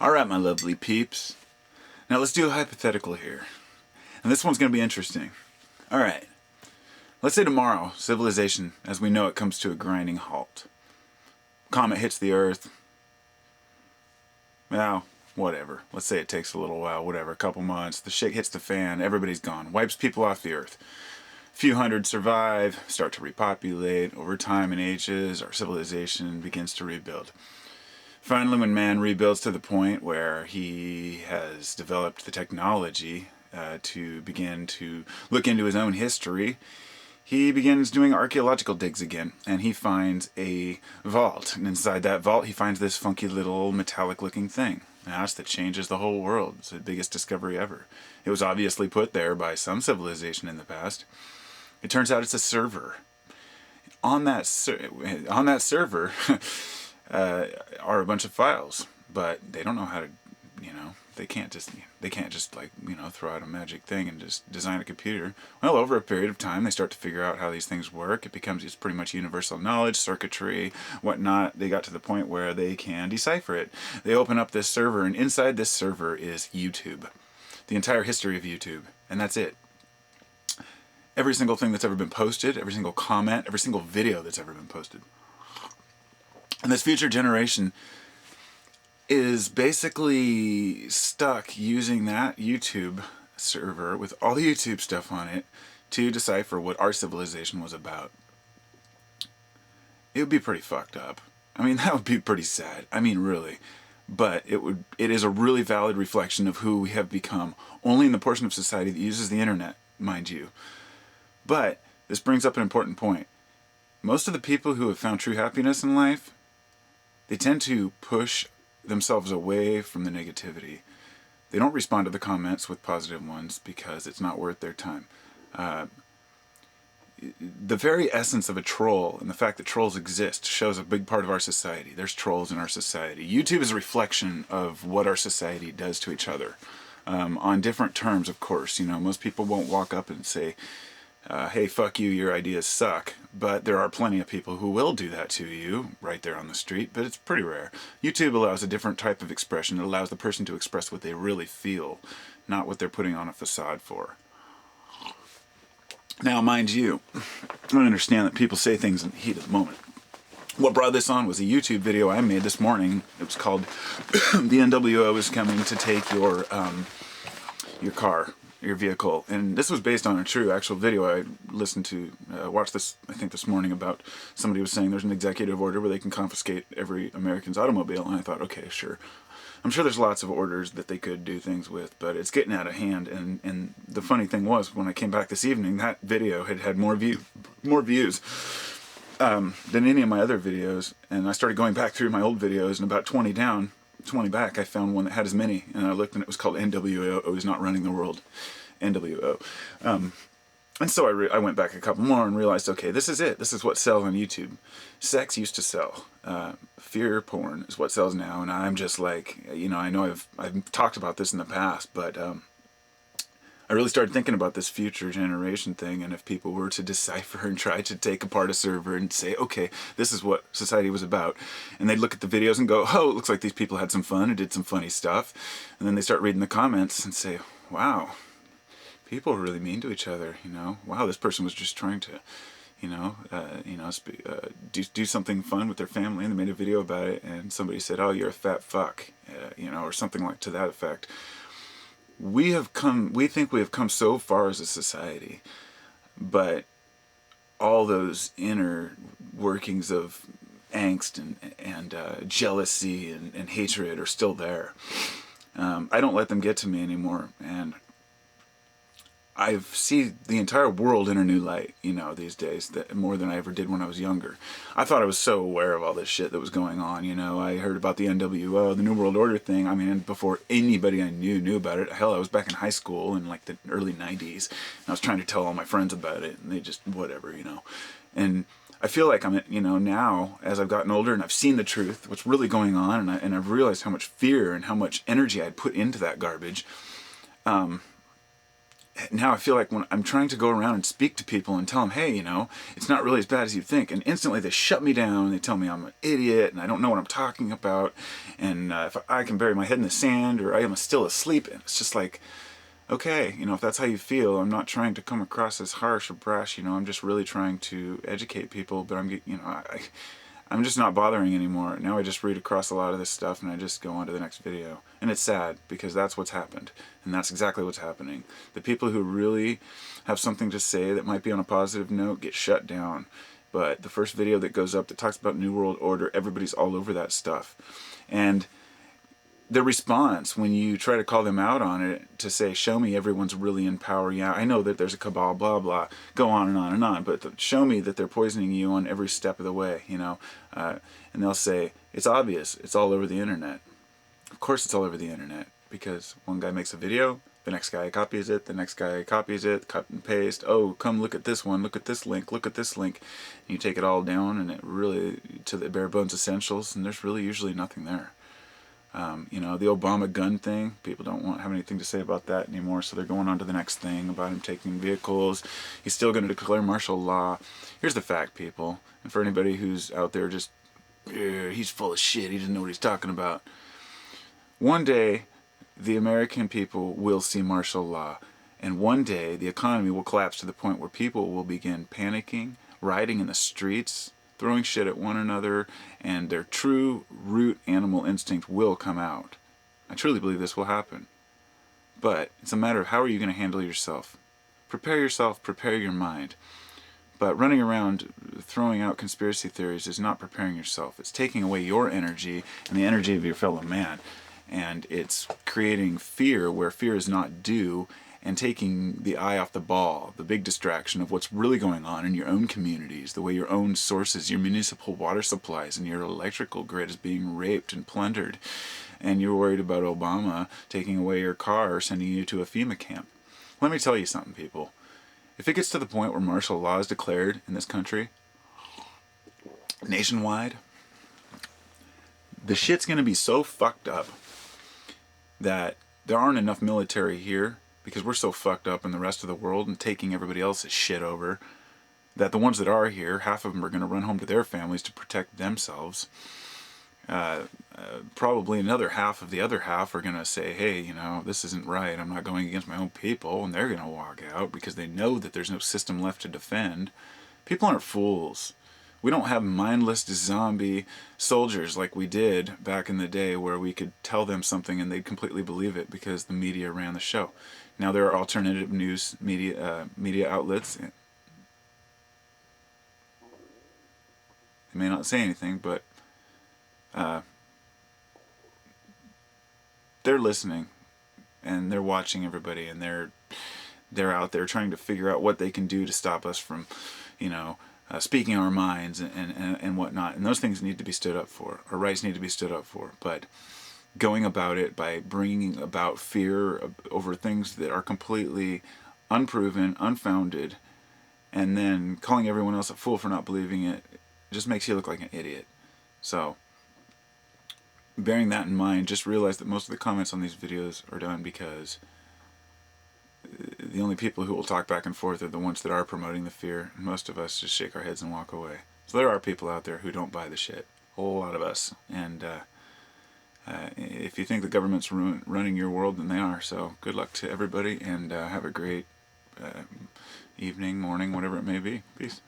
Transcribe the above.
Alright, my lovely peeps. Now let's do a hypothetical here. And this one's going to be interesting. Alright. Let's say tomorrow, civilization, as we know it, comes to a grinding halt. Comet hits the Earth. Well, whatever. Let's say it takes a little while, whatever, a couple months. The shit hits the fan, everybody's gone. Wipes people off the Earth. A few hundred survive, start to repopulate. Over time and ages, our civilization begins to rebuild. Finally, when man rebuilds to the point where he has developed the technology to begin to look into his own history, he begins doing archaeological digs again, and he finds a vault. And inside that vault, he finds this funky little metallic-looking thing. That changes the whole world. It's the biggest discovery ever. It was obviously put there by some civilization in the past. It turns out it's a server. On that server are a bunch of files, but they don't know how to, they can't just like, throw out a magic thing and just design a computer. Well, over a period of time, they start to figure out how these things work. It's pretty much universal knowledge, circuitry, whatnot. They got to the point where they can decipher it. They open up this server, and inside this server is YouTube. The entire history of YouTube, and that's it. Every single thing that's ever been posted, every single comment, every single video that's ever been posted. And this future generation is basically stuck using that YouTube server with all the YouTube stuff on it to decipher what our civilization was about. It would be pretty fucked up. I mean, that would be pretty sad. I mean, really. But it is a really valid reflection of who we have become, only in the portion of society that uses the internet, mind you. But this brings up an important point. Most of the people who have found true happiness in life, they tend to push themselves away from the negativity. They don't respond to the comments with positive ones because it's not worth their time. The very essence of a troll and the fact that trolls exist shows a big part of our society. There's trolls in our society. YouTube is a reflection of what our society does to each other. On different terms, of course. Most people won't walk up and say, hey, fuck you, your ideas suck. But there are plenty of people who will do that to you right there on the street, but it's pretty rare. YouTube allows a different type of expression. It allows the person to express what they really feel, not what they're putting on a facade for. Now, mind you, I understand that people say things in the heat of the moment. What brought this on was a YouTube video I made this morning. It was called The NWO is Coming to Take Your Car. Your vehicle. And this was based on a true actual video I listened to, watched this, I think this morning, about somebody was saying there's an executive order where they can confiscate every American's automobile, and I thought, okay, sure. I'm sure there's lots of orders that they could do things with, but it's getting out of hand, and the funny thing was, when I came back this evening, that video had more views than any of my other videos, and I started going back through my old videos, and about 20 down, 20 back, I found one that had as many, and I looked and it was called NWO is not running the world. NWO. And so I went back a couple more and realized, okay, this is it. This is what sells on YouTube. Sex used to sell. Fear porn is what sells now, and I'm just like, I know I've talked about this in the past, but I really started thinking about this future generation thing, and if people were to decipher and try to take apart a server and say, okay, this is what society was about, and they'd look at the videos and go, oh, it looks like these people had some fun and did some funny stuff, and then they start reading the comments and say, wow, people are really mean to each other, wow, this person was just trying to, do something fun with their family, and they made a video about it, and somebody said, oh, you're a fat fuck, or something like to that effect. We think we have come so far as a society, but all those inner workings of angst and jealousy and hatred are still there. I don't let them get to me anymore, and I see the entire world in a new light, these days, more than I ever did when I was younger. I thought I was so aware of all this shit that was going on, I heard about the NWO, the New World Order thing, before anybody I knew about it. Hell, I was back in high school in, like, the early 90s, and I was trying to tell all my friends about it, and they just, whatever, And I feel like I'm, now, as I've gotten older and I've seen the truth, what's really going on, and I've realized how much fear and how much energy I'd put into that garbage, now I feel like when I'm trying to go around and speak to people and tell them, hey, you know, it's not really as bad as you think, and instantly they shut me down and they tell me I'm an idiot and I don't know what I'm talking about, and if I can bury my head in the sand or I am still asleep, and it's just like, okay, you know, if that's how you feel, I'm not trying to come across as harsh or brash, you know, I'm just really trying to educate people, but I'm just not bothering anymore. Now I just read across a lot of this stuff and I just go on to the next video. And it's sad because that's what's happened. And that's exactly what's happening. The people who really have something to say that might be on a positive note get shut down. But the first video that goes up that talks about New World Order, everybody's all over that stuff. And their response when you try to call them out on it to say, show me everyone's really in power. Yeah, I know that there's a cabal, blah, blah, go on and on and on, but show me that they're poisoning you on every step of the way, you know. And they'll say, it's obvious, it's all over the internet. Of course it's all over the internet, because one guy makes a video, the next guy copies it, the next guy copies it, cut and paste, oh, come look at this one, look at this link, look at this link. And you take it all down and it really, to the bare bones essentials, and there's really usually nothing there. You know, the Obama gun thing, people don't have anything to say about that anymore, so they're going on to the next thing about him taking vehicles. He's still going to declare martial law. Here's the fact, people, and for anybody who's out there just, he's full of shit, he doesn't know what he's talking about. One day, the American people will see martial law, and one day the economy will collapse to the point where people will begin panicking, rioting in the streets, throwing shit at one another, and their true root animal instinct will come out. I truly believe this will happen. But it's a matter of how are you going to handle yourself. Prepare yourself, prepare your mind. But running around throwing out conspiracy theories is not preparing yourself. It's taking away your energy and the energy of your fellow man. And it's creating fear where fear is not due, and taking the eye off the ball, the big distraction of what's really going on in your own communities, the way your own sources, your municipal water supplies and your electrical grid is being raped and plundered, and you're worried about Obama taking away your car or sending you to a FEMA camp. Let me tell you something, people. If it gets to the point where martial law is declared in this country, nationwide, the shit's going to be so fucked up that there aren't enough military here, because we're so fucked up in the rest of the world and taking everybody else's shit over, that the ones that are here, half of them are going to run home to their families to protect themselves. Probably another half of the other half are going to say, hey, you know, this isn't right, I'm not going against my own people, and they're going to walk out because they know that there's no system left to defend. People aren't fools. We don't have mindless zombie soldiers like we did back in the day, where we could tell them something and they'd completely believe it because the media ran the show. Now there are alternative news media outlets. They may not say anything, but they're listening and they're watching everybody, and they're out there trying to figure out what they can do to stop us from, you know, speaking our minds and whatnot. And those things need to be stood up for. Our rights need to be stood up for. But going about it by bringing about fear over things that are completely unproven, unfounded, and then calling everyone else a fool for not believing it, just makes you look like an idiot. So, bearing that in mind, just realize that most of the comments on these videos are done because the only people who will talk back and forth are the ones that are promoting the fear, and most of us just shake our heads and walk away. So there are people out there who don't buy the shit. A whole lot of us. And if you think the government's running your world, then they are. So good luck to everybody, and have a great evening, morning, whatever it may be. Peace.